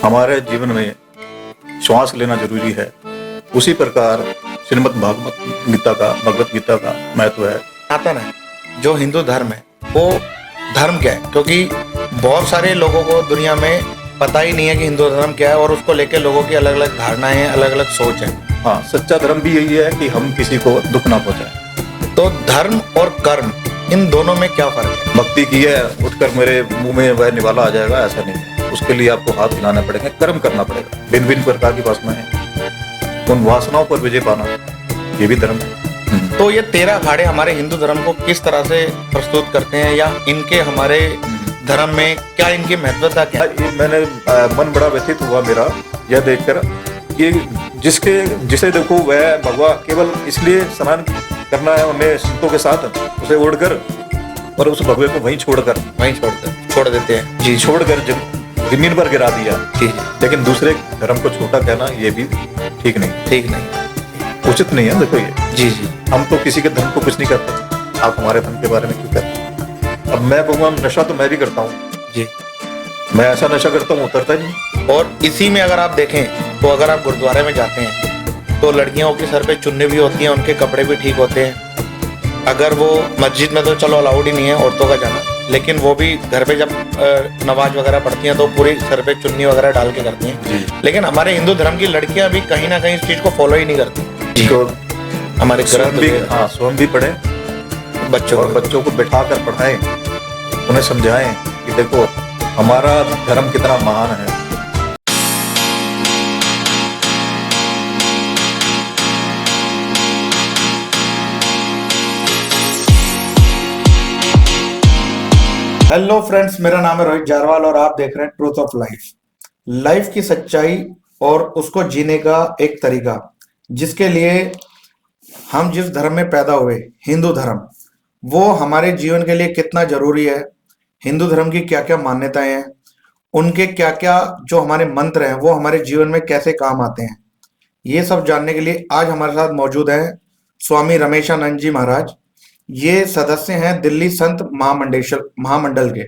हमारे जीवन में श्वास लेना जरूरी है, उसी प्रकार श्रीमद् भगवत गीता का महत्व है। सनातन है जो हिंदू धर्म है वो धर्म क्या है, क्योंकि बहुत सारे लोगों को दुनिया में पता ही नहीं है कि हिंदू धर्म क्या है और उसको लेके लोगों की अलग अलग धारणाएं हैं, अलग अलग सोच है। हाँ, सच्चा धर्म भी यही है कि हम किसी को दुख ना पहुंचाएं। तो धर्म और कर्म इन दोनों में क्या फर्क है? भक्ति की है, उठकर मेरे मुंह में वह निवाला आ जाएगा, ऐसा नहीं है। उसके लिए आपको हाथ हिलाना पड़ेगा, कर्म करना पड़ेगा। भिन्न भिन्न प्रकार की वासनाएं हैं, उन वासनाओं पर विजय पाना, ये भी धर्म है। तो ये 13 अखाड़े हमारे हिंदू धर्म को किस तरह से प्रस्तुत करते हैं, या इनके हमारे धर्म में क्या इनकी महत्वता क्या है? मैंने मन बड़ा व्यथित हुआ मेरा यह देखकर कि जिसे देखो वह भगवान केवल इसलिए स्नान करना है उन्हें संतों के साथ, उसे ओढ़कर और उस भगवे को वहीं छोड़ देते हैं जी, छोड़कर जमीन पर गिरा दिया जी। लेकिन दूसरे धर्म को छोटा कहना ये भी ठीक नहीं, उचित नहीं है। देखो ये जी, हम तो किसी के धर्म को कुछ नहीं करते, आप हमारे धर्म के बारे में क्यों कहते? अब मैं कहूँगा नशा तो मैं भी करता हूँ जी, मैं ऐसा नशा करता हूँ उतरता ही नहीं। और इसी में अगर आप देखें तो अगर आप गुरुद्वारे में जाते हैं तो लड़कियों के सर पे चुन्नी भी होती है, उनके कपड़े भी ठीक होते हैं। अगर वो मस्जिद में तो चलो अलाउड ही नहीं है औरतों का जाना, लेकिन वो भी घर पे जब नमाज वगैरह पढ़ती हैं तो पूरी सर पे चुन्नी वगैरह डाल के करती हैं। लेकिन हमारे हिंदू धर्म की लड़कियां भी कहीं ना कहीं इस चीज को फॉलो ही नहीं करती। तो हमारे स्वयं भी पढ़े, बच्चों को बैठा कर पढ़ाएं, उन्हें समझाएं कि देखो हमारा धर्म कितना महान है। हेलो फ्रेंड्स, मेरा नाम है रोहित जारवाल और आप देख रहे हैं ट्रूथ ऑफ लाइफ की सच्चाई और उसको जीने का एक तरीका, जिसके लिए हम जिस धर्म में पैदा हुए, हिंदू धर्म, वो हमारे जीवन के लिए कितना जरूरी है, हिंदू धर्म की क्या क्या मान्यताएं हैं, उनके क्या क्या जो हमारे मंत्र हैं वो हमारे जीवन में कैसे काम आते हैं, ये सब जानने के लिए आज हमारे साथ मौजूद हैं स्वामी रमेशानंद जी महाराज। ये सदस्य हैं दिल्ली संत महामंडल के।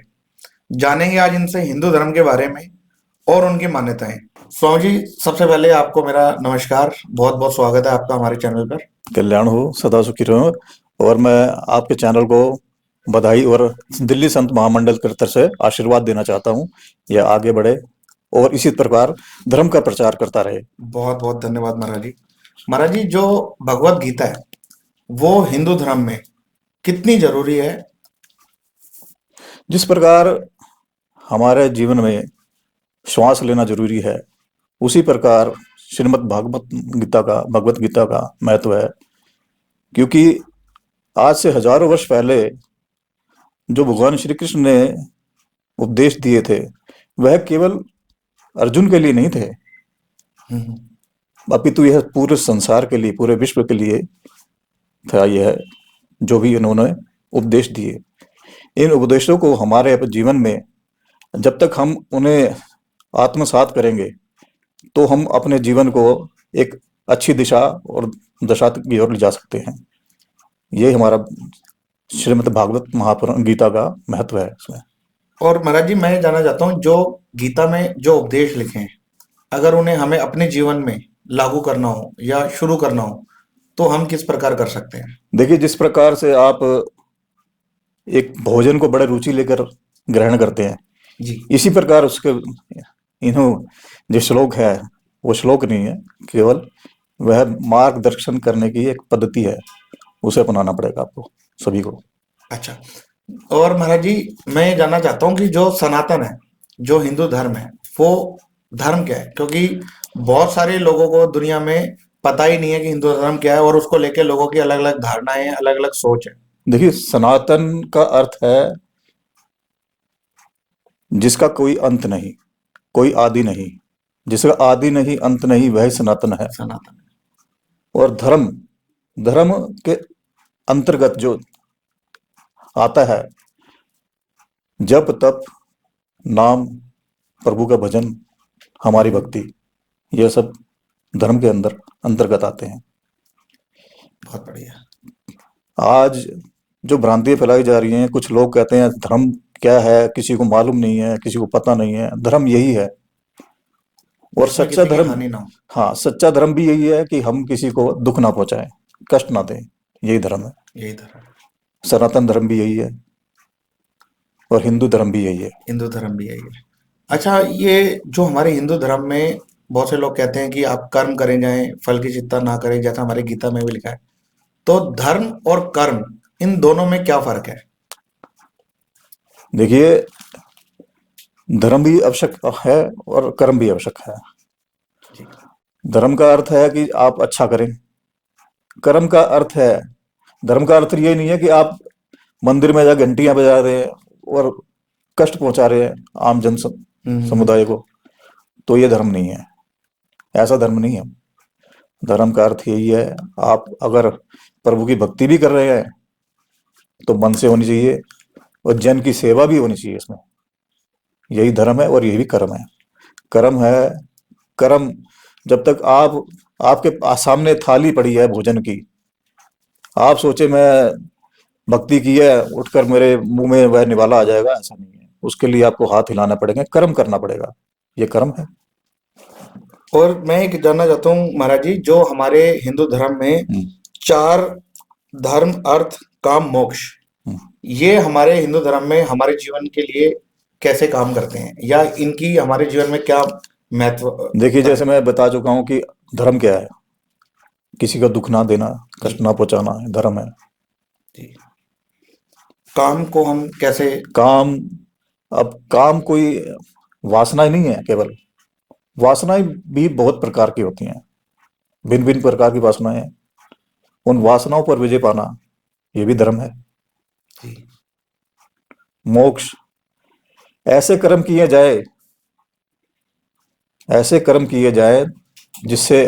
जानेंगे आज इनसे हिंदू धर्म के बारे में और उनकी मान्यताएं। स्वामी जी, सबसे पहले आपको मेरा नमस्कार, बहुत बहुत स्वागत है आपका हमारे चैनल पर। कल्याण हो, सदा सुखी रहो। और मैं आपके चैनल को बधाई और दिल्ली संत महामंडल की तरफ से आशीर्वाद देना चाहता हूँ, यह आगे बढ़े और इसी प्रकार धर्म का प्रचार करता रहे। बहुत बहुत धन्यवाद महाराज जी। महाराज जी, जो भगवत गीता है वो हिंदू धर्म में कितनी जरूरी है? जिस प्रकार हमारे जीवन में श्वास लेना जरूरी है, उसी प्रकार श्रीमद् भगवत गीता का महत्व है। क्योंकि आज से हजारों वर्ष पहले जो भगवान श्री कृष्ण ने उपदेश दिए थे वह केवल अर्जुन के लिए नहीं थे, अपितु यह पूरे संसार के लिए, पूरे विश्व के लिए था। यह जो भी इन्होंने उपदेश दिए, इन उपदेशों को हमारे जीवन में जब तक हम उन्हें आत्मसात करेंगे तो हम अपने जीवन को एक अच्छी दिशा और दशा की ओर ले जा सकते हैं। ये हमारा श्रीमद् भागवत गीता का महत्व है इसमें। और महाराज जी, मैं जानना चाहता हूँ, जो गीता में जो उपदेश लिखे हैं, अगर उन्हें हमें अपने जीवन में लागू करना हो या शुरू करना हो तो हम किस प्रकार कर सकते हैं? देखिए, जिस प्रकार से आप एक भोजन को बड़े रुचि लेकर ग्रहण करते हैं जी, इसी प्रकार उसके इन्हों जो श्लोक है वो श्लोक नहीं है, केवल वह मार्गदर्शन करने की एक पद्धति है, उसे अपनाना पड़ेगा आपको सभी को। अच्छा। और महाराज जी, मैं जानना चाहता हूँ कि जो सनातन है, जो हिंदू धर्म है, वो धर्म क्या है? क्योंकि बहुत सारे लोगों को दुनिया में पता ही नहीं है कि हिंदू धर्म क्या है और उसको लेके लोगों की अलग अलग धारणाएं हैं, अलग अलग सोच है। देखिए, सनातन का अर्थ है जिसका कोई अंत नहीं, कोई आदि नहीं। जिसका आदि नहीं, अंत नहीं, वह सनातन है। सनातन। और धर्म के अंतर्गत जो आता है जप तप नाम, प्रभु का भजन, हमारी भक्ति, यह सब धर्म के अंतर्गत आते हैं। बहुत बढ़िया। आज जो भ्रांतियां फैलाई जा रही हैं, कुछ लोग कहते हैं धर्म क्या है किसी को मालूम नहीं है, किसी को पता नहीं है। धर्म यही है, और जिसमें सच्चा किसी की धर्म, हानि ना हो। हाँ, सच्चा धर्म भी यही है कि हम किसी को दुख ना पहुंचाएं, कष्ट ना दें। यही धर्म है। यही धर्म। सनातन धर्म भी यही है और हिंदू धर्म भी यही है। हिंदू धर्म भी यही है। अच्छा, ये जो हमारे हिंदू धर्म में बहुत से लोग कहते हैं कि आप कर्म करें जाएं, फल की चिंता ना करें, जैसा हमारे गीता में भी लिखा है। तो धर्म और कर्म, इन दोनों में क्या फर्क है? देखिए, धर्म भी आवश्यक है और कर्म भी आवश्यक है। जी। धर्म का अर्थ है कि आप अच्छा करें। कर्म का अर्थ है, धर्म का अर्थ ये नहीं है कि आप मंदिर में जा घंटियां बजा रहे हैं और कष्ट पहुंचा रहे हैं आम हम्म। समुदाय को। तो ये धर्म नहीं है, ऐसा धर्म नहीं है। धर्म का अर्थ यही है, आप अगर प्रभु की भक्ति भी कर रहे हैं तो मन से होनी चाहिए और जन की सेवा भी होनी चाहिए इसमें। यही धर्म है और यही भी कर्म है। कर्म है, कर्म, जब तक आप, आपके सामने थाली पड़ी है भोजन की, आप सोचे मैं भक्ति की है, उठकर मेरे मुंह में वह निवाला आ जाएगा, ऐसा नहीं है। उसके लिए आपको हाथ हिलाना पड़ेगा, कर्म करना पड़ेगा। ये कर्म है। और मैं एक जानना चाहता हूँ महाराज जी, जो हमारे हिंदू धर्म में हम्म, चार धर्म, अर्थ, काम, मोक्ष, हम्म। ये हमारे हिंदू धर्म में हमारे जीवन के लिए कैसे काम करते हैं, या इनकी हमारे जीवन में क्या देखिए, महत्वता जैसे है? मैं बता चुका हूँ कि धर्म क्या है, किसी का दुख ना देना, जी। कष्ट ना पहुंचाना है, धर्म है। जी। काम को हम कैसे? काम, अब काम कोई वासना ही नहीं है केवल। वासनाएं भी बहुत प्रकार की होती हैं, भिन्न भिन्न प्रकार की वासनाएं हैं। उन वासनाओं पर विजय पाना, ये भी धर्म है। जी। मोक्ष, ऐसे कर्म किए जाए, ऐसे कर्म किए जाए जिससे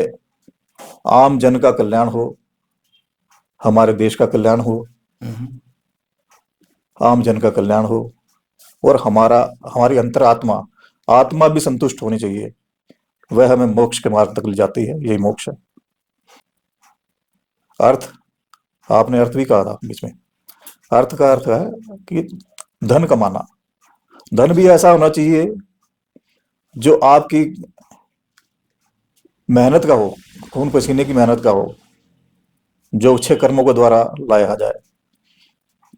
आम जन का कल्याण हो, हमारे देश का कल्याण हो, हम्म। आम जन का कल्याण हो, और हमारी अंतरात्मा, आत्मा भी संतुष्ट होनी चाहिए। वह हमें मोक्ष के मार्ग तक ले जाती है। यही मोक्ष है। अर्थ, आपने अर्थ भी कहा था बीच में। अर्थ का अर्थ है कि धन कमाना। धन भी ऐसा होना चाहिए जो आपकी मेहनत का हो, खून पसीने की मेहनत का हो, जो अच्छे कर्मों के द्वारा लाया जाए।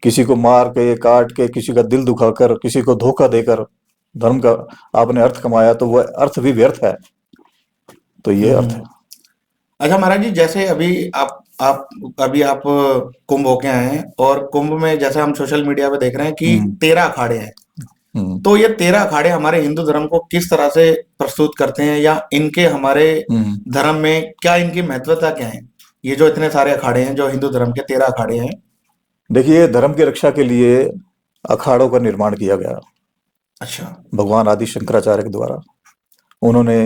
किसी को मार के, काट के, किसी का दिल दुखाकर, किसी को धोखा देकर धर्म का आपने अर्थ कमाया तो वह अर्थ भी व्यर्थ है। तो ये अर्थ है। हम्म। अच्छा महाराज जी, जैसे अभी आप कुंभ होके आए हैं, और कुंभ में जैसे हम सोशल मीडिया पे देख रहे हैं कि हम्म, 13 अखाड़े हैं। हम्म, तो ये 13 अखाड़े हमारे हिंदू धर्म को किस तरह से प्रस्तुत करते हैं, या इनके हमारे हम्म। धर्म में क्या इनकी महत्वता क्या है? ये जो इतने सारे अखाड़े हैं, जो हिंदू धर्म के 13 अखाड़े हैं। देखिए, धर्म की रक्षा के लिए अखाड़ों का निर्माण किया गया अच्छा। भगवान आदि शंकराचार्य के द्वारा। उन्होंने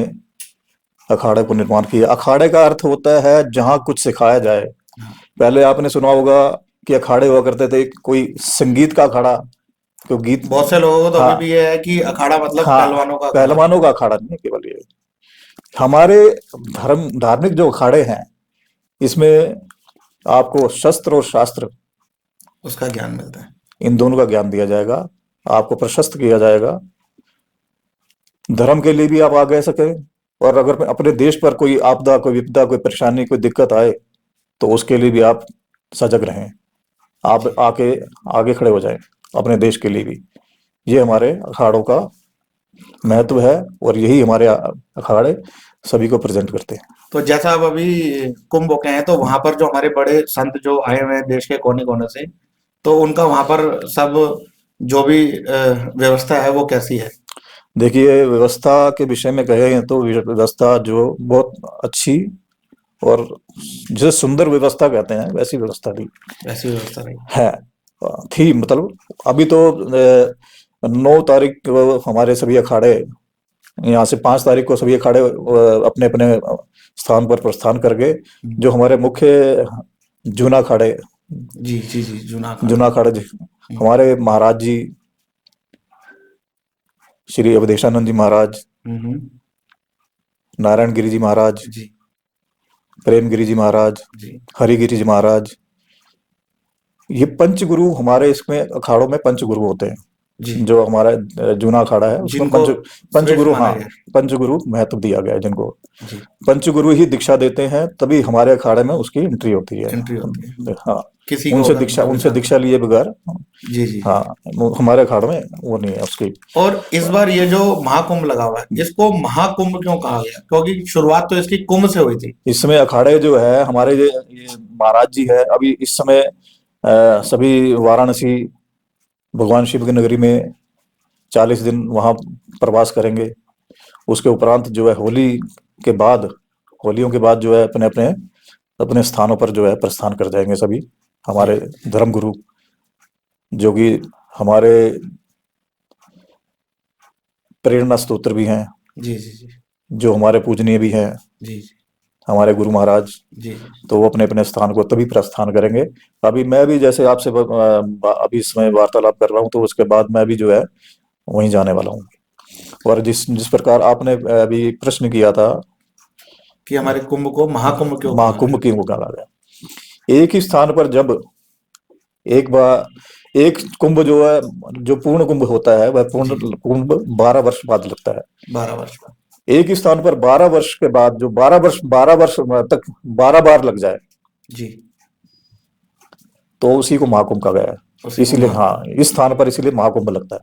अखाड़े को निर्माण किया। अखाड़े का अर्थ होता है जहां कुछ सिखाया जाए। हाँ। पहले आपने सुना होगा कि अखाड़े हुआ करते थे, कोई संगीत का अखाड़ा, कोई गीत। बहुत से लोगों को तो अभी हाँ, भी ये है कि अखाड़ा मतलब हाँ, पहलवानों का अखाड़ा। पहलवानों का अखाड़ा नहीं है केवल ये। हमारे धार्मिक जो अखाड़े हैं, इसमें आपको शस्त्र और शास्त्र, उसका ज्ञान मिलता है। इन दोनों का ज्ञान दिया जाएगा। आपको प्रशस्त किया जाएगा। धर्म के लिए भी आप आगे सकें, और अगर अपने देश पर कोई आपदा, कोई विपदा, कोई परेशानी, कोई दिक्कत आए तो उसके लिए भी आप सजग रहें। आप जी। आके आगे खड़े हो जाएं अपने देश के लिए भी। ये हमारे अखाड़ों का महत्व है, और यही हमारे अखाड़े सभी को प्रेजेंट करते हैं। तो जैसा अब अभी कुंभ होके हैं, तो वहां पर जो हमारे बड़े संत जो आए हुए हैं देश के कोने कोने से, तो उनका वहां पर सब जो भी व्यवस्था है वो कैसी है? देखिए, व्यवस्था के विषय में कहें तो व्यवस्था जो बहुत अच्छी और जिसे सुंदर व्यवस्था कहते हैं, वैसी व्यवस्था थी, वैसी व्यवस्था रही। है, थी। मतलब अभी तो 9 तारीख को हमारे सभी अखाड़े, यहाँ से 5 तारीख को सभी अखाड़े अपने अपने स्थान पर प्रस्थान करके, जो हमारे मुख्य जूना अखाड़े, जी जी जी, जूना अखाड़ा। जूना अखाड़े हमारे महाराज जी, श्री अवधेशानंद जी महाराज, हम्म। नारायण गिरी जी महाराज, जी प्रेम गिरी जी महाराज, जी। हरिगिरी जी महाराज, ये पंच गुरु हमारे इसमें अखाड़ों में पंच गुरु होते हैं। जी, जो हमारा जूना अखाड़ा है उसमें जिनको श्रेष्ठ पंचगुरु, माना हाँ, गया। पंचगुरु महत्व दिया गया है जिनको। जी, पंचगुरु ही दीक्षा देते हैं तभी हमारे अखाड़े में उसकी एंट्री होती है। एंट्री होती है। हाँ, किसी को अगर भव्य उनसे साधना। दीक्षा लिए बगैर, जी, जी, जी। हाँ, हमारे अखाड़े में वो नहीं है उसकी। और इस बार ये जो महाकुंभ लगा हुआ है, इसको महाकुंभ क्यों कहा गया? क्योंकि शुरुआत तो इसकी कुंभ से हुई थी। इसमें अखाड़े जो है हमारे ये महाराज जी है अभी इस समय सभी वाराणसी भगवान शिव की नगरी में 40 दिन वहाँ प्रवास करेंगे। उसके उपरांत जो है के बाद होलियों के बाद जो है अपने अपने अपने स्थानों पर जो है प्रस्थान कर जाएंगे सभी जी, हमारे धर्मगुरु, जो कि हमारे प्रेरणा स्तोत्र भी हैं, जी, जी, जी, जो हमारे पूजनीय भी हैं, जी, जी, हमारे गुरु महाराज। जी, तो वो अपने अपने स्थान को तभी प्रस्थान करेंगे। अभी मैं भी जैसे आपसे अभी इस समय वार्तालाप कर रहा हूँ तो उसके बाद मैं भी जो है वहीं जाने वाला हूँ। और जिस जिस प्रकार आपने अभी प्रश्न किया था, कि हमारे कुंभ को महाकुंभ क्यों कहा गया? महाकुंभ क्यों कहा गया, एक ही स्थान पर जब एक बार एक कुंभ जो है, जो पूर्ण कुंभ होता है वह जी, पूर्ण कुंभ 12 वर्ष बाद लगता है। 12 वर्ष बाद। एक ही स्थान पर 12 वर्ष के बाद जो 12 वर्ष तक 12 बार लग जाए जी, तो उसी को महाकुंभ कहा गया है। उसी को इसीलिए हाँ, महाकुंभ। इस स्थान पर इसीलिए महाकुंभ लगता है।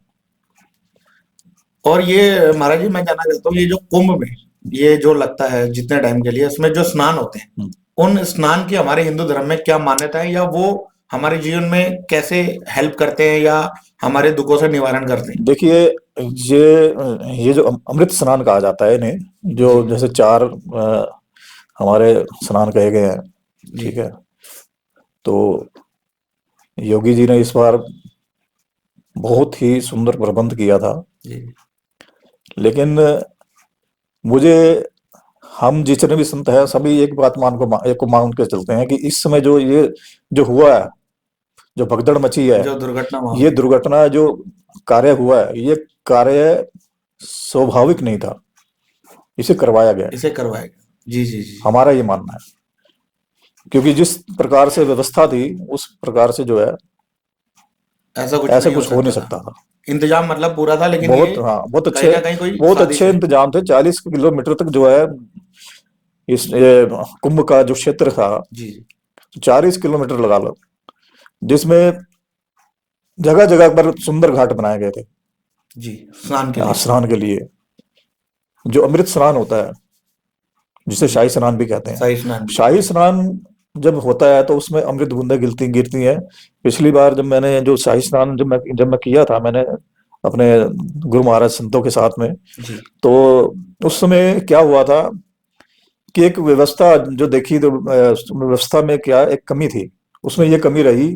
और ये महाराज जी, मैं जानना चाहता हूँ, ये जो कुंभ में ये जो लगता है जितने टाइम के लिए, इसमें जो स्नान होते हैं, हम्म। उन स्नान की हमारे हिंदू धर्म में क्या मान्यता है, या वो हमारे जीवन में कैसे हेल्प करते हैं या हमारे दुखों से निवारण करते हैं? देखिए, ये जो अमृत स्नान कहा जाता है इन्हें, जो जी, जैसे चार हमारे स्नान कहे गए हैं, जी, ठीक है। तो योगी जी ने इस बार बहुत ही सुंदर प्रबंध किया था, जी, लेकिन मुझे हम जितने भी संत हैं सभी एक बात एक को मान के चलते हैं कि इस समय जो ये जो हुआ है, जो भगदड़ मची है, जो दुर्घटना वहां ये हुई, दुर्घटना जो कार्य हुआ है, ये कार्य स्वाभाविक नहीं था, इसे करवाया गया है। इसे करवाएगा। जी, जी, जी, जी। हमारा ये मानना है, क्योंकि जिस प्रकार से व्यवस्था थी उस प्रकार से जो है ऐसा कुछ ऐसा नहीं हो कुछ हो नहीं सकता था। सकता था। इंतजाम मतलब पूरा था, लेकिन ये बहुत, हाँ, कहीं ना कहीं कोई बहुत साजिश अच्छे है। इंतजाम थे। 40 किलोमीटर तक जो है इस ये कुंभ का जो क्षेत्र था, जी, जी, 40 किलोमीटर लगा लो, जिसमें जगह जगह पर सुंदर घाट बनाए गए थे जी, स्नान के लिए। स्नान के लिए। जो अमृत स्नान होता है, जिसे जी, शाही स्नान भी कहते हैं, शाही स्नान भी कहते शाही हैं। स्नान जब होता है तो उसमें अमृत बूंदें गिरती गिरती हैं। पिछली बार जब मैंने जो शाही स्नान जब मैं किया था, मैंने अपने गुरु महाराज संतों के साथ में, जी, तो उस समय क्या हुआ था कि एक व्यवस्था जो देखी तो व्यवस्था में क्या एक कमी थी। उसमें जी, ये कमी रही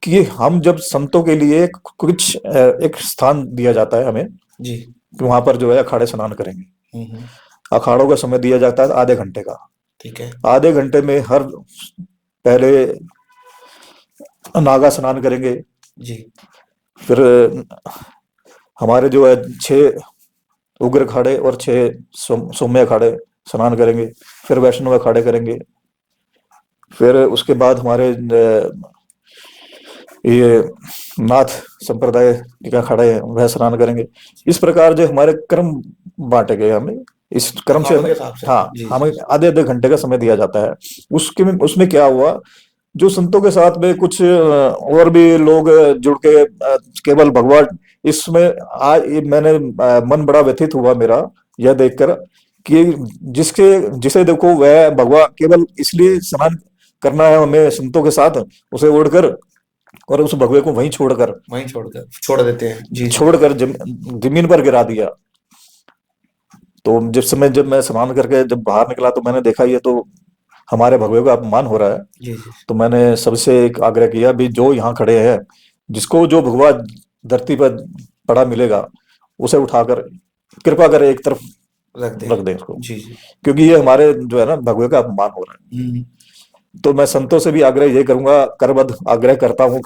कि हम जब संतों के लिए कुछ एक स्थान दिया जाता है हमें जी। कि वहां पर जो है अखाड़े स्नान करेंगे। हम्म। अखाड़ों का समय दिया जाता है आधे घंटे का। ठीक है। आधे घंटे में हर पहले नागा स्नान करेंगे, जी, फिर हमारे जो है 6 उग्र अखाड़े और 6 सौम्य अखाड़े स्नान करेंगे, फिर वैष्णव अखाड़े करेंगे, फिर उसके बाद हमारे ये नाथ संप्रदाय के अखाड़े हैं वह स्नान करेंगे। इस प्रकार जो हमारे कर्म बांटे गए हमें, इस क्रम से अखाड़ों हमें, के हिसाब से। हाँ, जी, जी, हमें जी। आधे आधे घंटे का समय दिया जाता है। उसमें क्या हुआ, जो संतों के साथ में कुछ और भी लोग जुड़ के केवल भगवान, इसमें आज मैंने मन बड़ा व्यथित हुआ मेरा यह देखकर कि जिसे देखो वह भगवान केवल इसलिए स्नान करना है हमें संतों के साथ, उसे ओढ़कर और उस भगवे को वहीं वहीं छोड़कर छोड़ देते हैं। जी, जी, जी। छोड़कर जमीन पर गिरा दिया। तो जब मैं स्नान करके जब बाहर निकला तो मैंने देखा ये तो हमारे भगवे का अपमान हो रहा है। जी, जी, तो मैंने सबसे एक आग्रह किया भी जो यहाँ खड़े हैं, जिसको जो भगवा धरती पर पड़ा मिलेगा उसे उठाकर कृपा कर एक तरफ रख दे। रख दें इसको, जी, जी। क्योंकि ये हमारे जो है ना भगवे का अपमान हो रहा हम्म। है। तो मैं संतों से भी आग्रह ये करूंगा, करबद्ध आग्रह करता हूँ,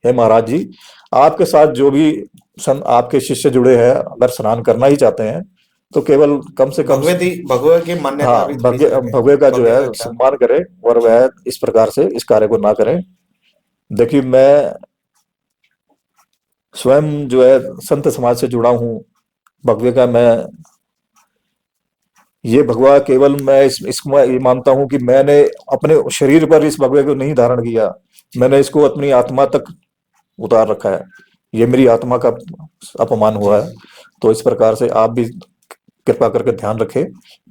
हे महाराज जी, आपके साथ जो भी आपके शिष्य जुड़े हैं अगर स्नान करना ही चाहते हैं तो केवल कम से कम, भगवे की मान्यता हाँ, अभी थोड़ी सी रखें। भगवे का जो भगवे है का ख्याल। सम्मान करें और जी, वह इस प्रकार से इस कार्य को ना करें। देखिए, मैं स्वयं जो है संत समाज से जुड़ा हूँ। भगवे का मैं ये भगवा केवल मैं इसको ये मानता हूँ कि मैंने अपने शरीर पर इस भगवे को नहीं धारण किया, जी मैंने इसको अपनी आत्मा तक उतार रखा है। ये मेरी आत्मा का अपमान जी हुआ है। जी। तो इस प्रकार से आप भी कृपा करके ध्यान रखें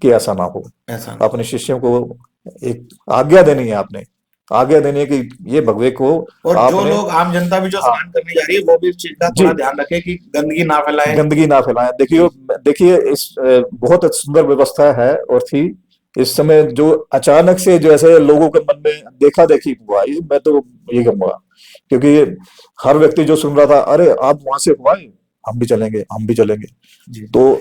कि ऐसा ना हो। ऐसा ना अपने हो। शिष्यों को एक आज्ञा देनी है, आपने आज्ञा देनी है कि ये भगवे को और जो आपने, लोग आम जनता भी जो हाँ स्नान करने जा रही है वो भी इस चीज का जी, थोड़ा ध्यान रखे कि गंदगी ना फैलाए। गंदगी ना फैलाएं। देखिए जी देखिए इस बहुत सुंदर व्यवस्था है और थी। इस समय जो अचानक से जो ऐसे लोगों के मन में देखा देखी हुआ, ये मैं तो ये कहूंगा, क्योंकि हर व्यक्ति जो सुन रहा था, अरे आप वहां से हुआ है, हम भी चलेंगे, हम भी चलेंगे। जी तो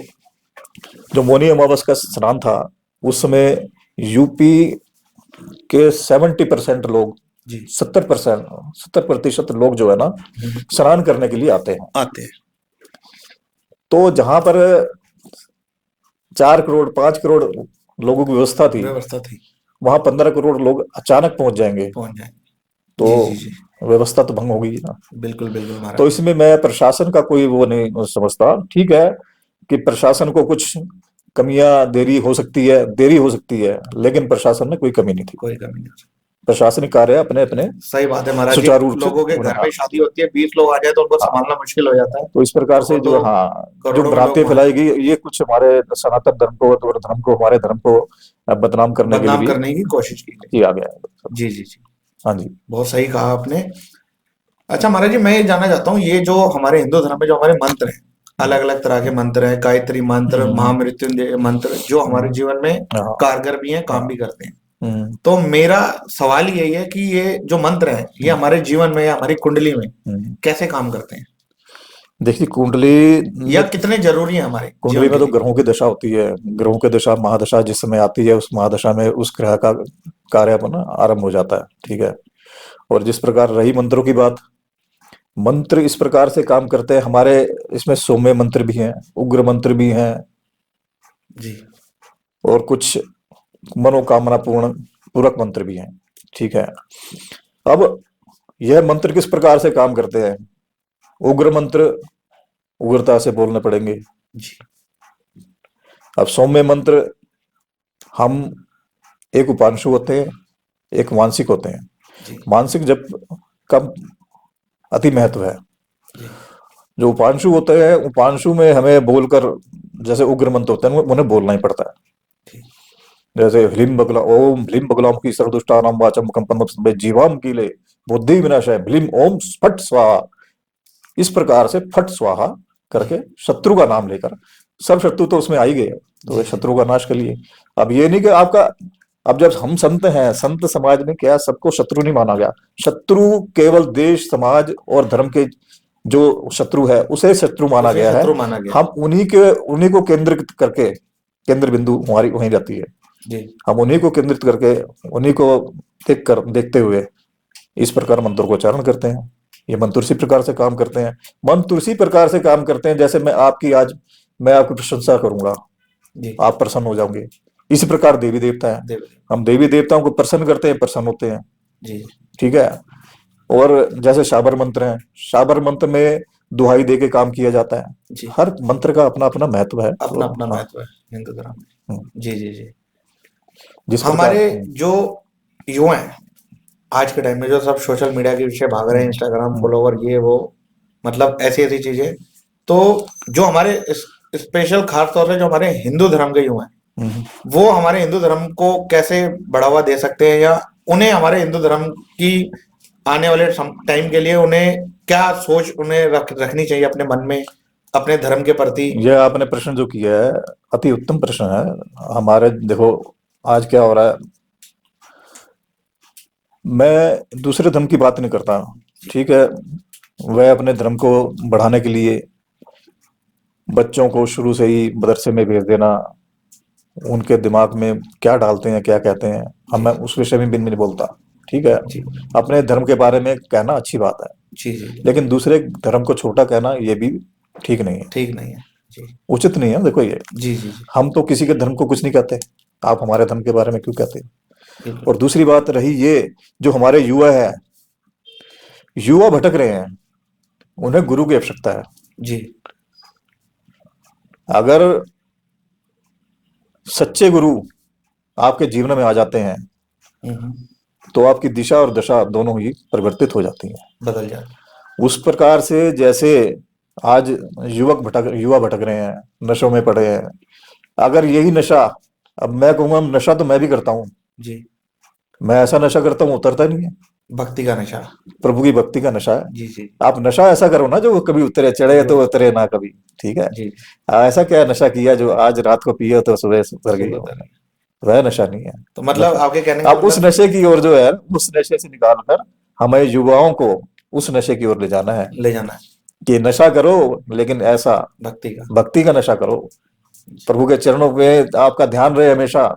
जो मौनी अमावस का स्नान था, उस समय यूपी के 70% लोग, जी। 70% लोग जो है ना, हम्म, स्नान करने के लिए आते हैं। आते हैं। तो जहां पर 4 करोड़ 5 करोड़ लोगों की व्यवस्था थी, व्यवस्था थी। वहां 15 करोड़ लोग अचानक पहुंच जाएंगे, पहुंच जाए। तो जी जी जी। व्यवस्था तो भंग होगी ना। बिल्कुल बिल्कुल तो महाराज। इसमें मैं प्रशासन का कोई वो नहीं समझता। ठीक है कि प्रशासन को कुछ कमियां, देरी हो सकती है, लेकिन प्रशासन में कोई कमी नहीं थी। कोई कमी नहीं हो सकती। प्रशासनिक कार्य अपने अपने सही बात है महाराज जी। सुचारू रूप से लोगों के होने, घर हाँ में शादी होती है, 20 लोग आ जाए तो उनको हाँ। संभालना मुश्किल हो जाता है। तो इस प्रकार और वो से जो, तो हाँ, जो करोड़ों में लोग भ्रांति वहां फैलाई गई, ये कुछ हमारे सनातन धर्म को और धर्म को, हमारे धर्म को बदनाम करने के लिए बदनाम भी करने की कोशिश की गई। किया गया है। जी जी जी। हाँ जी। बहुत सही कहा आपने। अच्छा महाराज जी, मैं ये जानना चाहता हूँ, ये जो हमारे हिंदू धर्म में जो हमारे मंत्र हैं, अलग अलग तरह के मंत्र हैं, गायत्री मंत्र, हम्म, महामृत्युंजय मंत्र, जो हमारे हम्म, जीवन में हाँ कारगर भी हैं, काम हाँ, भी करते हैं। हम्म, तो मेरा सवाल यही है कि ये जो मंत्र हैं, ये हम्म, हमारे जीवन में या हमारी कुंडली में हम्म। कैसे काम करते हैं, देखिए कुंडली या में, कितने जरूरी हैं हमारे कुंडली जीवन में के तो लिए। ग्रहों की दशा होती है। ग्रहों की दशा, महादशा जिस समय आती है, उस महादशा में उस ग्रह का कार्य अपना आरंभ हो जाता है। ठीक है। और जिस प्रकार रही मंत्रों की बात, मंत्र इस प्रकार से काम करते हैं हमारे, इसमें सौम्य मंत्र भी हैं, उग्र मंत्र भी हैं, जी और कुछ मनोकामना पूरक मंत्र भी हैं। ठीक है। अब यह मंत्र किस प्रकार से काम करते हैं? उग्र मंत्र उग्रता से बोलने पड़ेंगे। जी अब सौम्य मंत्र, हम एक उपांशु होते हैं, एक मानसिक होते हैं। जी मानसिक जब कम अति महत्व है। जी जो उपांशु होते हैं, उपांशु में हमें बोलकर, जैसे उग्र मंत्र होते हैं उन्हें बोलना ही पड़ता है। जी जैसे ह्लीम बगला ओम ह्लीम बगलाम की सर्वदुष्टानाम वाचम कंपनम जीवाम कीले बुद्धि विनाशाय ह्लीम ओम फट स्वाहा। इस प्रकार से फट स्वाहा जी करके शत्रु का नाम लेकर, सब शत्रु तो उसमें आ ही गए, तो वे जी जी। शत्रु का नाश कर लिए। अब ये नहीं कि आपका, अब जब हम संत हैं, संत समाज में क्या सबको शत्रु नहीं माना गया। शत्रु केवल देश समाज और धर्म के जो शत्रु है उसे शत्रु माना उसे गया है। शत्रु माना गया। हम उन्हीं को केंद्रित करके, केंद्र बिंदु हमारी वहीं रहती है। जी हम उन्हीं को केंद्रित करके, उन्हीं को देखते हुए इस प्रकार मंत्रों को उच्चारण करते हैं। ये मंत्र इसी प्रकार से काम करते हैं। मंत्र इसी प्रकार से काम करते हैं, जैसे मैं आपकी प्रशंसा करूंगा, जी। आप प्रसन्न हो जाओगे। इसी प्रकार देवी देवता है, देव। हम देवी देवताओं को प्रसन्न करते हैं, प्रसन्न होते हैं। जी ठीक है। और जैसे शाबर मंत्र है, शाबर मंत्र में दुहाई दे के काम किया जाता है। जी। हर मंत्र का अपना अपना महत्व है। अपना तो अपना हाँ, महत्व है हिंदू धर्म हम्म, में। जी जी जी। जिस प्रकार, हमारे जो युवा हैं आज के टाइम में, जो सब सोशल मीडिया के पीछे भाग रहे हैं, हम्म, इंस्टाग्राम हम्म, फॉलोवर ये वो, मतलब ऐसी ऐसी चीजें, तो जो हमारे स्पेशल खास तौर से जो हमारे हिंदू धर्म के युवा हैं, हम्म। वो हमारे हिंदू धर्म को कैसे बढ़ावा दे सकते हैं, या उन्हें हमारे हिंदू धर्म की आने वाले टाइम के लिए उन्हें क्या सोच उन्हें रखनी चाहिए अपने मन में, अपने धर्म के प्रति। यह आपने प्रश्न जो किया है, अति उत्तम प्रश्न है। हमारे देखो, आज क्या हो रहा है, मैं दूसरे धर्म की बात नहीं करता। ठीक है। वह अपने धर्म को बढ़ाने के लिए बच्चों को शुरू से ही मदरसे में भेज देना, उनके दिमाग में क्या डालते हैं, क्या कहते हैं, हम जी मैं उस विषय में भी नहीं बोलता। ठीक है। जी अपने धर्म के बारे में कहना अच्छी बात है, जी जी जी। लेकिन दूसरे धर्म को छोटा कहना ये भी ठीक नहीं है, ठीक नहीं है। जी उचित नहीं है। देखो ये, जी जी जी। हम तो किसी के धर्म को कुछ नहीं कहते, आप हमारे धर्म के बारे में क्यों कहते हो? बिल्कुल। और दूसरी बात रही ये, जो हमारे युवा है, युवा भटक रहे हैं। उन्हें गुरु की आवश्यकता है। जी। अगर सच्चे गुरु आपके जीवन में आ जाते हैं हम्म, तो आपकी दिशा और दशा दोनों ही परिवर्तित हो जाती हैं। बदल जाता। उस प्रकार से जैसे आज युवा भटक रहे हैं, नशों में पड़े हैं। अगर यही नशा, अब मैं कहूंगा नशा तो मैं भी करता हूँ, जी। मैं ऐसा नशा करता हूँ उतरता नहीं है। भक्ति का नशा। प्रभु की भक्ति का नशा है। जी जी। आप नशा ऐसा करो ना जो कभी उतरे, चढ़े तो उतरे ना कभी। ठीक है। जी। ऐसा क्या नशा किया जो आज रात को पिए तो सुबह उतर गई सुबह हो? तक। वह नशा नहीं है। तो मतलब नशा, आपके कहने का अब उस मतलब। नशे की ओर जो है, उस नशे से निकाल कर हमें युवाओं को उस नशे की ओर ले जाना है ले जाना है। कि नशा करो लेकिन ऐसा भक्ति का। भक्ति का नशा करो। प्रभु के चरणों पे आपका ध्यान रहे हमेशा।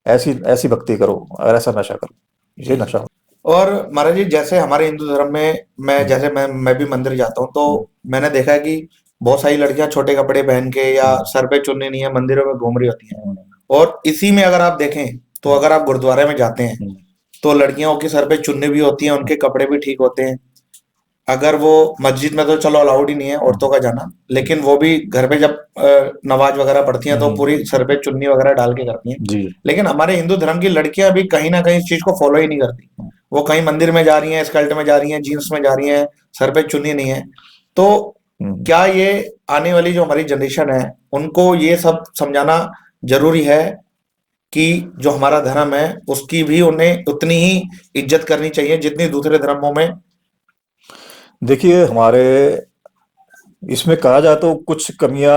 ऐसी ऐसी भक्ति करो और ऐसा नशा करो। ये जी जी। नशा हो। और महाराज जी, जैसे हमारे हिंदू धर्म में, मैं भी मंदिर जाता हूँ, तो मैंने देखा है कि बहुत सारी लड़कियां छोटे कपड़े पहन के या सर पे चुन्नी नहीं है मंदिरों में घूम रही होती हैं। और इसी में अगर आप देखें तो अगर आप गुरुद्वारे में जाते हैं तो लड़कियों के सर पे चुन्नी भी होती है, उनके कपड़े भी ठीक होते हैं। अगर वो मस्जिद में तो चलो अलाउड ही नहीं है औरतों का जाना, लेकिन वो भी घर पे जब नमाज वगैरह पढ़ती हैं तो पूरी सर पे चुन्नी वगैरह डाल के करती हैं। जी। लेकिन हमारे हिंदू धर्म की लड़कियां भी कहीं ना कहीं इस चीज को फॉलो ही नहीं करती। वो कहीं मंदिर में जा रही हैं, स्कर्ट में जा रही हैं, जीन्स में जा रही हैं, सर पे चुन्नी नहीं है। तो क्या ये आने वाली जो हमारी जनरेशन है उनको ये सब समझाना जरूरी है कि जो हमारा धर्म है उसकी भी उन्हें उतनी ही इज्जत करनी चाहिए जितनी दूसरे धर्मों में। देखिए, हमारे इसमें कहा जाए तो कुछ कमियां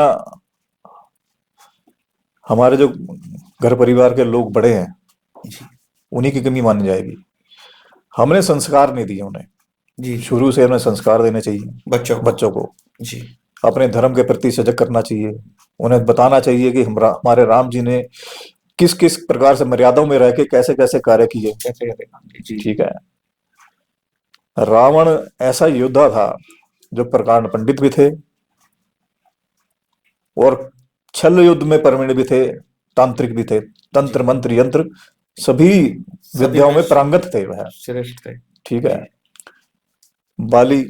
हमारे जो घर परिवार के लोग बड़े हैं जी उन्हीं की कमी मानी जाएगी। हमने संस्कार नहीं दिए उन्हें। जी। शुरू से हमें संस्कार देने चाहिए बच्चों बच्चों को। जी अपने धर्म के प्रति सजग करना चाहिए। उन्हें बताना चाहिए कि हमारे राम जी ने किस किस प्रकार से मर्यादाओं में रह के कैसे कैसे कार्य किए। कैसे करेगा। जी ठीक है। रावण ऐसा योद्धा था जो प्रकांड पंडित भी थे और छल युद्ध में प्रवीण भी थे, तांत्रिक भी थे। तंत्र मंत्र यंत्र सभी सभी विद्याओं में में पारंगत थे वह। श्रेष्ठ थे। ठीक है। बाली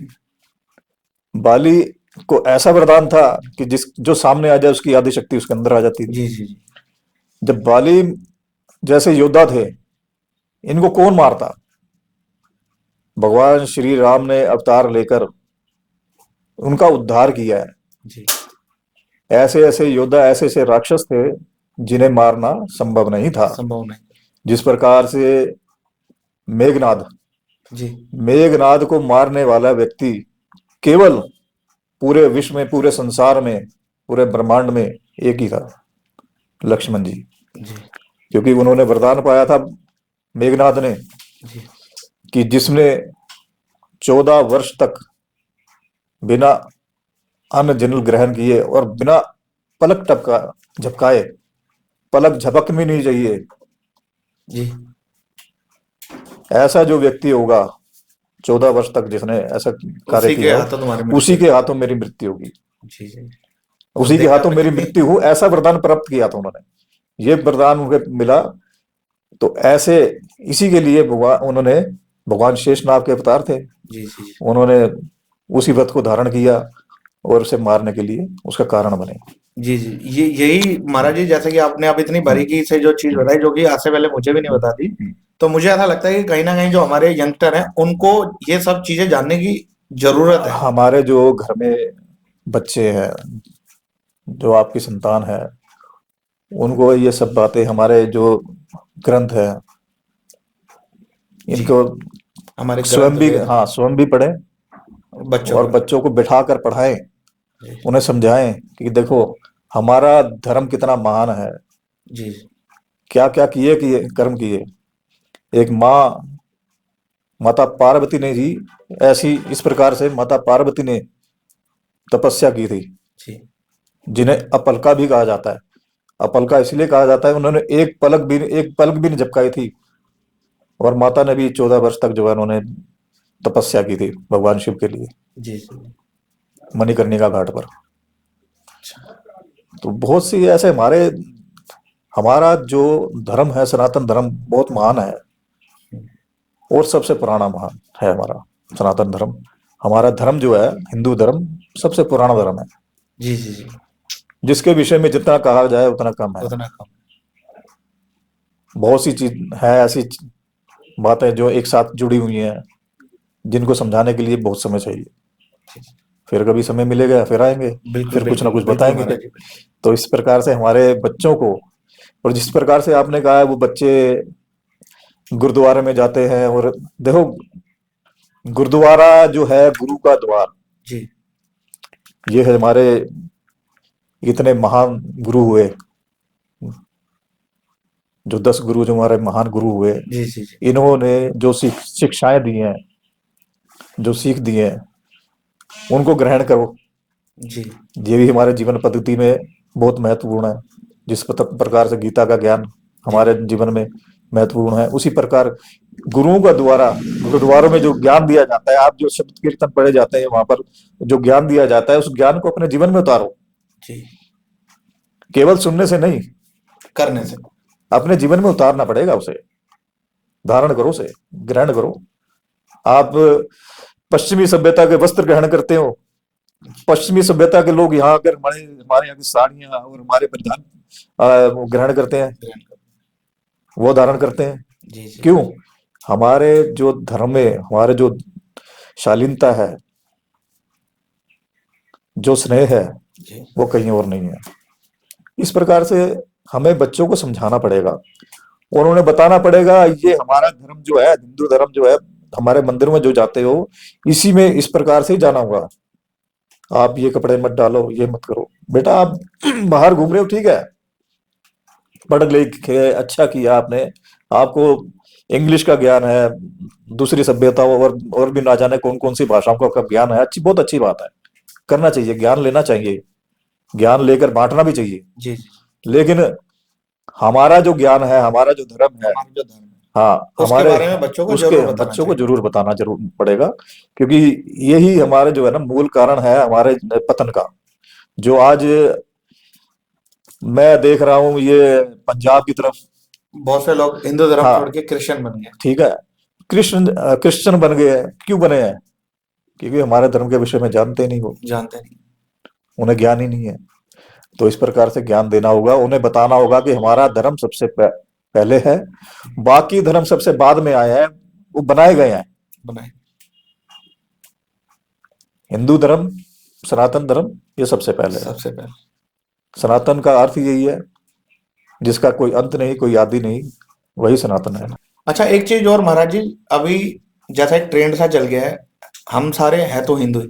बाली को ऐसा वरदान था कि जिस जो सामने आ जाए उसकी आदि शक्ति उसके अंदर आ जाती थी। जी जी जी। जब बाली जैसे योद्धा थे, इनको कौन मारता? भगवान श्री राम ने अवतार लेकर उनका उद्धार किया है। जी ऐसे ऐसे योद्धा, ऐसे ऐसे राक्षस थे जिन्हें मारना संभव नहीं था। संभव नहीं। जिस प्रकार से मेघनाद जी मेघनाद को मारने वाला व्यक्ति केवल पूरे विश्व में, पूरे संसार में, पूरे ब्रह्मांड में एक ही था, लक्ष्मण जी। जी क्योंकि उन्होंने वरदान पाया था मेघनाद ने जी। कि जिसने 14 वर्ष तक बिना अन्न जल ग्रहण किए और बिना पलक टपका झपकाए, पलक झपक भी नहीं चाहिए, जी ऐसा जो व्यक्ति होगा 14 वर्ष तक जिसने ऐसा कार्य उसी के किया हाथों तुम्हारे है, मृत्यु उसी होगी। के हाथों मेरी मृत्यु होगी। जी जी। उसी के देखा हाथों आपने मेरी कितनी। मृत्यु हो, ऐसा वरदान प्राप्त किया था उन्होंने। ये वरदान उन्हें मिला। तो ऐसे इसी के लिए उन्होंने भगवान शेषनाग के अवतार थे। जी जी जी। उन्होंने उसी व्रत को धारण किया और उसे मारने के लिए उसका कारण बने। जी जी। ये यही महाराज जी, जैसे कि आपने अब इतनी बारीकी से जो चीज बताई जो कि आज से पहले मुझे भी नहीं बता थी, तो मुझे ऐसा लगता है कि कहीं ना कहीं जो हमारे यंगस्टर हैं उनको ये सब चीजें जानने की जरूरत है। हमारे जो घर में बच्चे हैं, जो आपकी संतान है, उनको ये सब बातें, हमारे जो ग्रंथ है, जी। इनको हमारे स्वयं ग्रंथ भी, वेद हाँ, स्वयं भी पढ़ें बच्चों और को। बच्चों को बिठा कर पढ़ाएं। जी उन्हें समझाएं कि देखो हमारा धर्म कितना महान है, जी क्या क्या किए कर्म किए। एक माता पार्वती ने जी ऐसी इस प्रकार से माता पार्वती ने तपस्या की थी, जी जिन्हें अपलका भी कहा जाता है। अपलका इसलिए कहा जाता है, उन्होंने एक पलक भी नहीं झपकाई थी। और माता ने भी 14 वर्ष तक जो है उन्होंने तपस्या की थी भगवान शिव के लिए, जी जी। मणिकर्णिका घाट पर। तो बहुत सी ऐसे हमारा जो धर्म है, सनातन धर्म, बहुत महान है और सबसे पुराना महान है हमारा सनातन धर्म। हमारा धर्म जो है, हिंदू धर्म सबसे पुराना धर्म है, जी जी जी। जिसके विषय में जितना कहा जाए उतना कम है। उतना कम। बहुत सी चीज है, ऐसी बातें जो एक साथ जुड़ी हुई हैं, जिनको समझाने के लिए बहुत समय चाहिए। फिर कभी समय मिलेगा फिर आएंगे, बिल्कुल फिर कुछ ना बिल्कुल कुछ बिल्कुल बताएंगे। महाराज जी, बिल्कुल। तो इस प्रकार से हमारे बच्चों को, और जिस प्रकार से आपने कहा है वो बच्चे गुरुद्वारे में जाते हैं, और देखो गुरुद्वारा जो है गुरु का द्वार, जी ये है हमारे इतने महान गुरु हुए, जो 10 गुरु जो हमारे महान गुरु हुए, जी जी जी इन्होंने जो शिक्षाएं दी हैं, जो सीख दी हैं, उनको ग्रहण करो। जी ये भी हमारे जीवन पद्धति में बहुत महत्वपूर्ण है। जिस प्रकार से गीता का ज्ञान जी हमारे जीवन में महत्वपूर्ण है, उसी प्रकार गुरुओं का द्वारा गुरुद्वारों में जो ज्ञान दिया जाता है, आप जो शब्द कीर्तन पढ़े जाते हैं वहां पर जो ज्ञान दिया जाता है, उस ज्ञान को अपने जीवन में उतारो। जी। केवल सुनने से नहीं, करने से। अपने जीवन में उतारना पड़ेगा उसे, धारण करो उसे, ग्रहण करो। आप पश्चिमी सभ्यता के वस्त्र ग्रहण करते हो, पश्चिमी सभ्यता के लोग यहाँ अगर हमारे हमारे यहाँ की साड़ियाँ और हमारे परिधान वो ग्रहण करते हैं, ग्रहण कर। वो धारण करते हैं। जी जी क्यों? हमारे जो धर्म में हमारे जो शालीनता है, जो स्नेह है, जी वो कहीं और नहीं है। इस प्रकार से हमें बच्चों को समझाना पड़ेगा और उन्हें बताना पड़ेगा, ये हमारा धर्म जो है, हिंदू धर्म जो है, हमारे मंदिर में जो जाते हो इसी में इस प्रकार से ही जाना होगा। आप ये कपड़े मत डालो, ये मत करो। बेटा आप बाहर घूम रहे हो, ठीक है, पढ़ लिख के अच्छा किया आपने, आपको इंग्लिश का ज्ञान है, दूसरी सभ्यताओं और भी ना जाने कौन कौन सी भाषाओं का आपका ज्ञान है, अच्छी, बहुत अच्छी बात है, करना चाहिए, ज्ञान लेना चाहिए, ज्ञान लेकर बांटना भी चाहिए। जी जी। लेकिन हमारा जो ज्ञान है, हमारा जो धर्म है, हमारा जो धर्म है हाँ, उसके हमारे बारे में बच्चों को उसके जरूर बताना बच्चों को चाहिए। जरूर बताना जरूर पड़ेगा, क्योंकि यही हमारे जो है ना मूल कारण है हमारे पतन का। जो आज मैं देख रहा हूँ ये पंजाब की तरफ, बहुत से लोग हिंदू धर्म छोड़ हाँ, के क्रिश्चियन बन गए। ठीक है, क्रिश्चियन बन गए हैं। क्यों बने हैं? क्योंकि हमारे धर्म के विषय में जानते नहीं, वो जानते नहीं। उन्हें ज्ञान ही नहीं है। तो इस प्रकार से ज्ञान देना होगा, उन्हें बताना होगा कि हमारा धर्म सबसे पहले है, बाकी धर्म सबसे बाद में आए हैं, वो बनाए गए हैं। बनाए। हिंदू धर्म, सनातन धर्म, ये सबसे पहले है। सबसे पहले। सनातन का अर्थ यही है, जिसका कोई अंत नहीं, कोई आदि नहीं, वही सनातन है। अच्छा एक चीज और महाराज जी, अभी जैसा एक ट्रेंड सा चल गया है, हम सारे हैं तो हिंदू ही।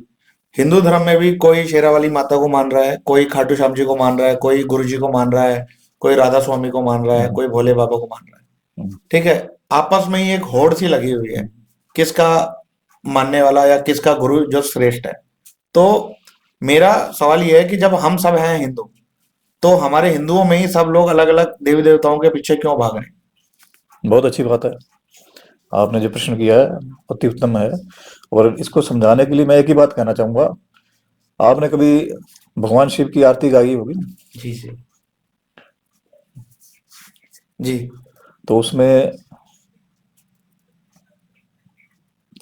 हिंदू धर्म में भी कोई शेरावाली माता को मान रहा है, कोई खाटू श्याम जी को मान रहा है, कोई गुरु जी को मान रहा है, कोई राधा स्वामी को मान रहा है, कोई भोले बाबा को मान रहा है। ठीक है। आपस में ही एक होड़ सी लगी हुई है, किसका मानने वाला या किसका गुरु जो श्रेष्ठ है। तो मेरा सवाल यह है कि जब हम सब हैं हिंदू, तो हमारे हिंदुओं में ही सब लोग अलग अलग देवी देवताओं के पीछे क्यों भाग रहे हैं? बहुत अच्छी बात है, आपने जो प्रश्न किया है अति उत्तम है। और इसको समझाने के लिए मैं एक ही बात कहना चाहूंगा, आपने कभी भगवान शिव की आरती गाई होगी ना? जी जी जी तो उसमें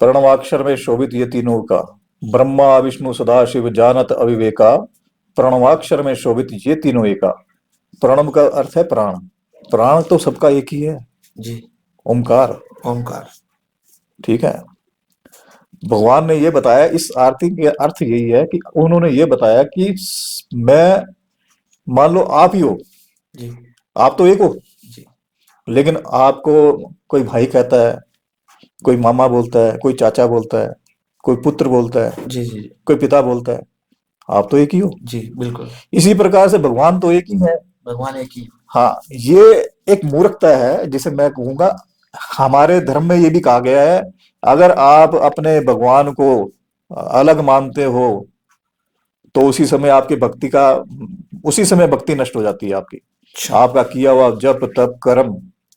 प्रणवाक्षर में शोभित ये तीनों का, ब्रह्मा विष्णु सदाशिव जानत अविवेका, प्रणवाक्षर में शोभित ये तीनों एका। प्रणव का अर्थ है प्राण, प्राण तो सबका एक ही है, जी। ओमकार, ओमकार। ठीक है। भगवान ने ये बताया, इस आरती के अर्थ यही है कि उन्होंने ये बताया कि मैं, मान लो आप ही हो, जी आप तो एक हो, जी लेकिन आपको कोई भाई कहता है, कोई मामा बोलता है, कोई चाचा बोलता है, कोई पुत्र बोलता है, जी जी कोई पिता बोलता है, आप तो एक ही हो। जी बिल्कुल। इसी प्रकार से भगवान तो एक ही है। भगवान एक ही। हाँ, ये एक मूर्खता है जिसे मैं कहूंगा, हमारे धर्म में ये भी कहा गया है, अगर आप अपने भगवान को अलग मानते हो तो उसी समय आपकी भक्ति का, उसी समय भक्ति नष्ट हो जाती है आपकी, अच्छा। आपका किया हुआ जप तप कर्म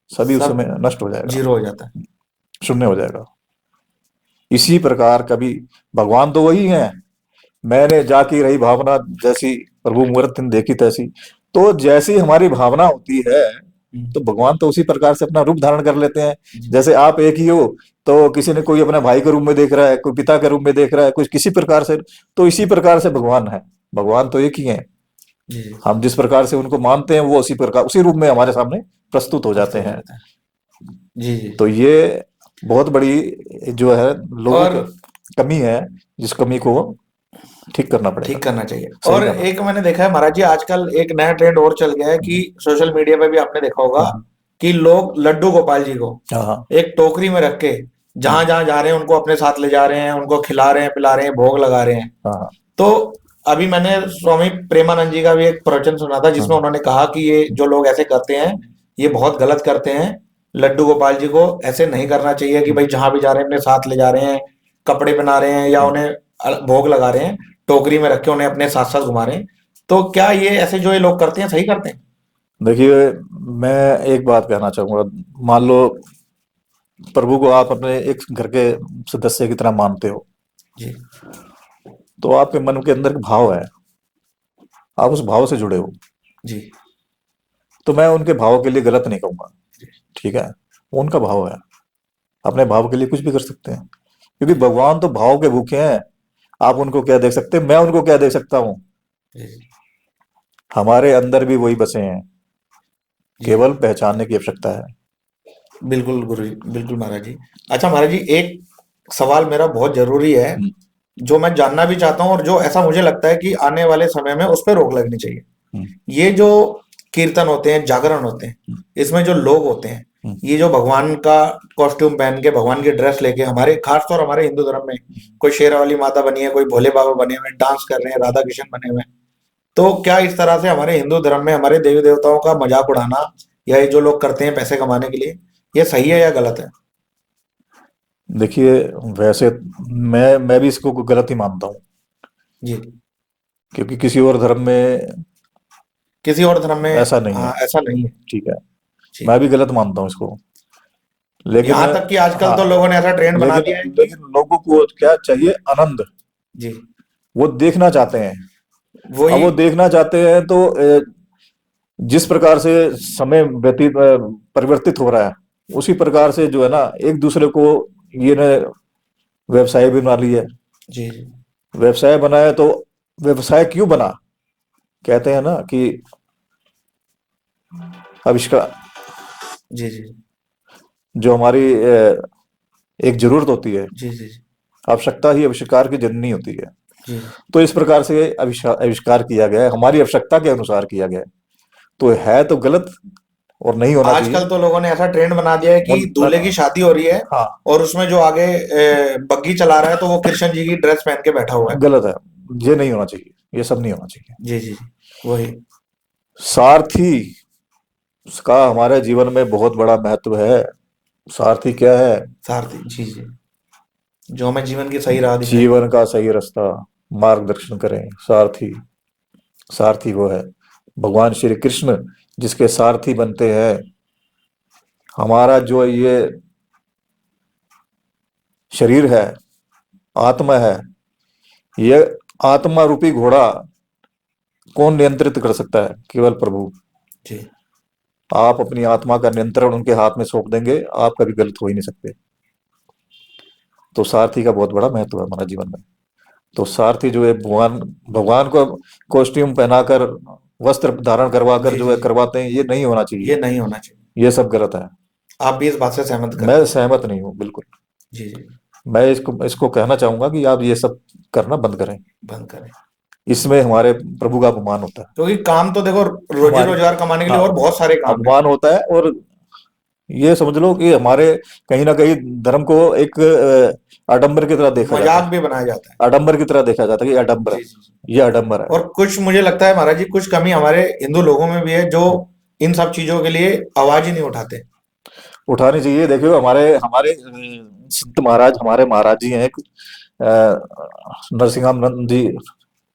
सभी उस सब समय नष्ट हो जाएगा, जीरो हो जाता है। शून्य हो जाएगा। इसी प्रकार कभी भगवान तो वही है, मैंने जाकी रही भावना जैसी, प्रभु मूर्त देखी तैसी। तो जैसी हमारी भावना होती है, तो भगवान तो उसी प्रकार से अपना रूप धारण कर लेते हैं। जी जैसे आप एक ही हो, तो किसी ने कोई अपने भाई के रूप में देख रहा है, कोई पिता के रूप में देख रहा है, कोई किसी प्रकार से। तो इसी प्रकार से भगवान है। भगवान तो एक ही है। जी जी। हम जिस प्रकार से उनको मानते हैं वो उसी प्रकार उसी रूप में हमारे सामने प्रस्तुत हो जाते प्रस्तुत हो हैं। जाता है। जी जी। तो ये बहुत बड़ी जो है लोगों और की कमी है, जिस कमी को ठीक करना पड़ेगा, ठीक करना चाहिए। सही और करना। एक मैंने देखा है महाराज जी, आजकल एक नया ट्रेंड और चल गया है कि सोशल मीडिया पे भी आपने देखा होगा हम्म, कि लोग लड्डू गोपाल जी को हाँ हाँ एक टोकरी में रख के जहां जहां जा रहे हैं उनको अपने साथ ले जा रहे हैं, उनको खिला रहे हैं, पिला रहे हैं, भोग लगा रहे हैं। हाँ हाँ तो अभी मैंने स्वामी प्रेमानंद जी का भी एक प्रवचन सुना था जिसमें हाँ उन्होंने कहा कि ये जो लोग ऐसे करते हैं ये बहुत गलत करते हैं। लड्डू गोपाल जी को ऐसे नहीं करना चाहिए कि भाई जहां भी जा रहे हैं अपने साथ ले जा रहे हैं, कपड़े पहना रहे हैं या उन्हें भोग लगा रहे हैं, टोकरी में रख के उन्हें अपने साथ साथ घुमा रहे हैं। तो क्या ये ऐसे जो ये लोग करते हैं सही करते हैं? देखिए, मैं एक बात कहना चाहूंगा। मान लो प्रभु को आप अपने एक घर के सदस्य की तरह मानते हो, जी तो आपके मन के अंदर एक भाव है, आप उस भाव से जुड़े हो। जी तो मैं उनके भाव के लिए गलत नहीं कहूंगा, ठीक है, वो उनका भाव है, अपने भाव के लिए कुछ भी कर सकते हैं, क्योंकि भगवान तो भाव के भूखे हैं। आप उनको क्या देख सकते हैं, मैं उनको क्या देख सकता हूँ। जी हमारे अंदर भी वही बसे हैं, जी। केवल पहचानने की आवश्यकता है। बिल्कुल गुरु जी, बिल्कुल महाराज जी। अच्छा महाराज जी, एक सवाल मेरा बहुत जरूरी है हम्म, जो मैं जानना भी चाहता हूँ और जो ऐसा मुझे लगता है कि आने वाले समय में उस पर रोक लगनी चाहिए। हम्म, ये जो कीर्तन होते हैं, जागरण होते हैं, हम्म, इसमें जो लोग होते हैं, हम्म, ये जो भगवान का कॉस्ट्यूम पहन के भगवान की ड्रेस लेके, हमारे खासतौर हमारे हिंदू धर्म में कोई शेरावाली माता बनी है, कोई भोले बाबा बने हुए हैं, डांस कर रहे हैं, राधा कृष्ण बने हुए हैं। तो क्या इस तरह से हमारे हिंदू धर्म में हमारे देवी देवताओं का मजाक उड़ाना या ये जो लोग करते हैं पैसे कमाने के लिए, ये सही है या गलत है? देखिए, वैसे मैं भी इसको गलत ही मानता हूँ, जी। क्योंकि किसी और धर्म में किसी और धर्म में ऐसा नहीं है, ऐसा नहीं है। ठीक है। जी। मैं भी गलत मानता हूँ इसको, लेकिन यहाँ तक कि आजकल हाँ, तो लोगों ने ऐसा ट्रेंड बना लेकिन दिया है कि लेकिन लोगों को क्या चाहिए, आनंद। जी वो देखना चाहते हैं। अब वही। वो देखना चाहते हैं तो जिस प्रकार से समय परिवर्तित हो रहा है, उसी प्रकार से जो है ना, एक दूसरे को ये ने व्यवसाय भी बना लिया है। जी जी व्यवसाय बनाया तो व्यवसाय क्यों बना, कहते हैं ना कि आविष्कार, जी जी जो हमारी एक जरूरत होती है, जी जी आवश्यकता ही आविष्कार की जननी होती है। जी। तो इस प्रकार से आविष्कार आविष्कार किया गया है, हमारी आवश्यकता के अनुसार किया गया है। तो है तो गलत और नहीं होना चाहिए। आजकल तो लोगों ने ऐसा ट्रेंड बना दिया है कि दूल्हे की शादी हो रही है हाँ, और उसमें जो आगे बग्गी चला रहा है तो वो कृष्ण जी की ड्रेस पहन के बैठा हुआ है। गलत है। ये नहीं होना चाहिए, ये सब नहीं होना चाहिए। जी जी जी। वही। सारथी का हमारे जीवन में बहुत बड़ा महत्व है। सारथी क्या है? सारथी। जी जी। जो हमें जीवन की सही राह दिखाए। जीवन का सही रास्ता मार्गदर्शन करें, सारथी। सारथी वो है भगवान श्री कृष्ण, जिसके सारथी बनते हैं। हमारा जो ये शरीर है, आत्मा है, ये आत्मा रूपी घोड़ा कौन नियंत्रित कर सकता है? केवल प्रभु। जी आप अपनी आत्मा का नियंत्रण उनके हाथ में सौंप देंगे, आप कभी गलत हो ही नहीं सकते। तो सारथी का बहुत बड़ा महत्व है हमारा जीवन में। तो सारथी जो है भगवान, भगवान को कॉस्ट्यूम पहनाकर, वस्त्र धारण करवा कर जी जो जी है जी। करवाते हैं, ये नहीं होना ये चाहिए। नहीं होना चाहिए। ये सब गलत है। आप भी इस बात से सहमत मैं करते हैं? सहमत नहीं हूँ बिल्कुल। जी जी। मैं इसको इसको कहना चाहूंगा कि आप ये सब करना बंद करें। बंद करें। इसमें हमारे प्रभु का अपमान होता है, क्योंकि काम तो देखो रोजी हमारे, रोजगार कमाने के लिए हाँ, और बहुत सारे काम है। अपमान होता है। और ये समझ लो कि हमारे कहीं ना कहीं धर्म को एक आडंबर की तरह देखा जाता मजाक है। भी बनाया जाता है। आडंबर की तरह देखा जाता है कि आडंबर है, जी जी जी। ये आडंबर है। और कुछ मुझे लगता है महाराज जी कुछ कमी हमारे हिंदू लोगों में भी है जो इन सब चीजों के लिए आवाज ही नहीं उठाते। उठानी चाहिए। देखियो, हमारे हमारे संत महाराज, हमारे महाराज जी हैं एक, नरसिंहानंद जी,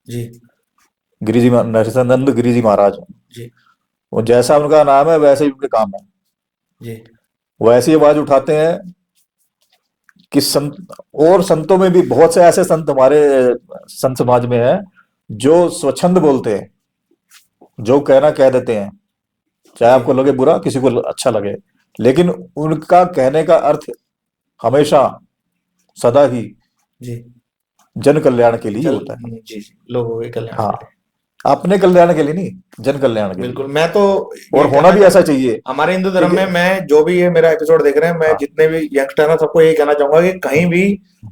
जी नरसिंहानंद गिरी जी महाराज। जी वो जैसा उनका नाम है वैसे ही उनके काम है। जी वो ऐसी आवाज उठाते हैं कि संत, और संतों में भी बहुत से ऐसे संत हमारे संत समाज में हैं जो स्वच्छंद बोलते हैं, जो कहना कह देते हैं, चाहे जी आपको लगे बुरा, किसी को अच्छा लगे, लेकिन उनका कहने का अर्थ हमेशा सदा ही जी जन कल्याण के लिए चल होता है। जी जी, लोगों के कल्याण हाँ, के लिए। अपने कल्याण के लिए नहीं, जन कल्याण के लिए। बिल्कुल, मैं तो ये और होना कहना भी ऐसा चाहूंगा, चाहिए। हमारे हिंदू धर्म ठीक में, है। मैं जो भी ये मेरा एपिसोड देख रहे हैं, मैं हाँ। जितने भी यंगस्टर हैं सबको यही कहना चाहूंगा कि कहीं भी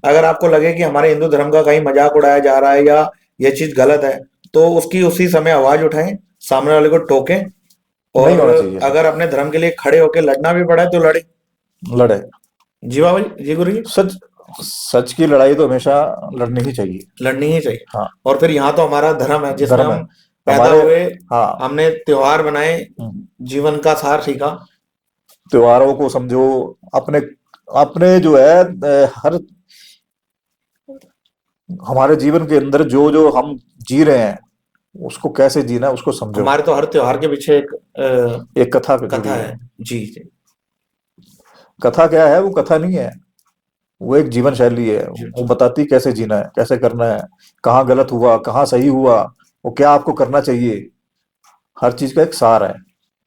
अगर आपको लगे कि हमारे हिंदू धर्म का कहीं मजाक उड़ाया जा रहा है या ये चीज गलत है, तो उसकी उसी समय आवाज उठाएं, सामने वाले को टोकें, नहीं और होना चाहिए ऐसा। अगर अपने धर्म के लिए खड़े होकर लड़ना भी पड़ा है तो लड़े। लड़े। जी बाबा जी, जी गुरु जी। सच, सच की लड़ाई तो हमेशा लड़नी ही चाहिए। लड़नी ही चाहिए। हाँ। और फिर यहाँ तो हमारा धर्म है जिसमें धर्म है हम पैदा हमारे। हुए, हाँ। हमने त्योहार बनाए, हम्म। जीवन का सार सीखा। त्योहारों को समझो अपने, अपने जो है हर हमारे जीवन के अंदर जो जो हम जी रहे हैं उसको कैसे जीना है उसको समझो। हमारे तो हर त्योहार के पीछे एक एक कथा जुड़ी कथा है। है। जी जी कथा क्या है? वो कथा नहीं है, वो एक जीवन शैली है। जी वो बताती कैसे जीना है, कैसे करना है, कहाँ गलत हुआ, कहाँ सही हुआ, वो क्या आपको करना चाहिए। हर चीज का एक सार है,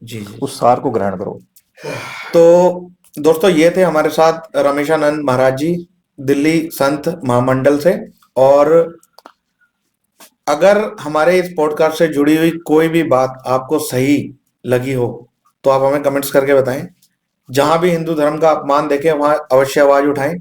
जी जी। उस सार को ग्रहण करो। तो दोस्तों, ये थे हमारे साथ रमेशानंद महाराज जी, दिल्ली संत महामंडल से। और अगर हमारे इस पॉडकास्ट से जुड़ी हुई कोई भी बात आपको सही लगी हो तो आप हमें कमेंट्स करके बताएं। जहां भी हिंदू धर्म का अपमान देखें वहां अवश्य आवाज उठाएं।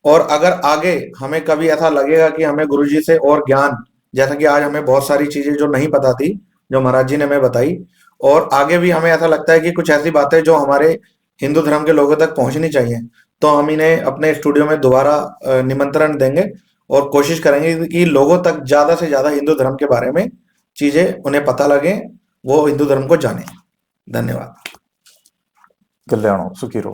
और अगर आगे हमें कभी ऐसा लगेगा कि हमें गुरुजी से और ज्ञान, जैसा कि आज हमें बहुत सारी चीजें जो नहीं पता थी, जो महाराज जी ने हमें बताई, और आगे भी हमें ऐसा लगता है कि कुछ ऐसी बातें जो हमारे हिंदू धर्म के लोगों तक पहुंचनी चाहिए, तो हम इन्हें अपने स्टूडियो में दोबारा निमंत्रण देंगे और कोशिश करेंगे कि लोगों तक ज्यादा से ज्यादा हिंदू धर्म के बारे में चीजें उन्हें पता लगे, वो हिंदू धर्म को जाने। धन्यवाद। कल्याण हो, सुखी रहो।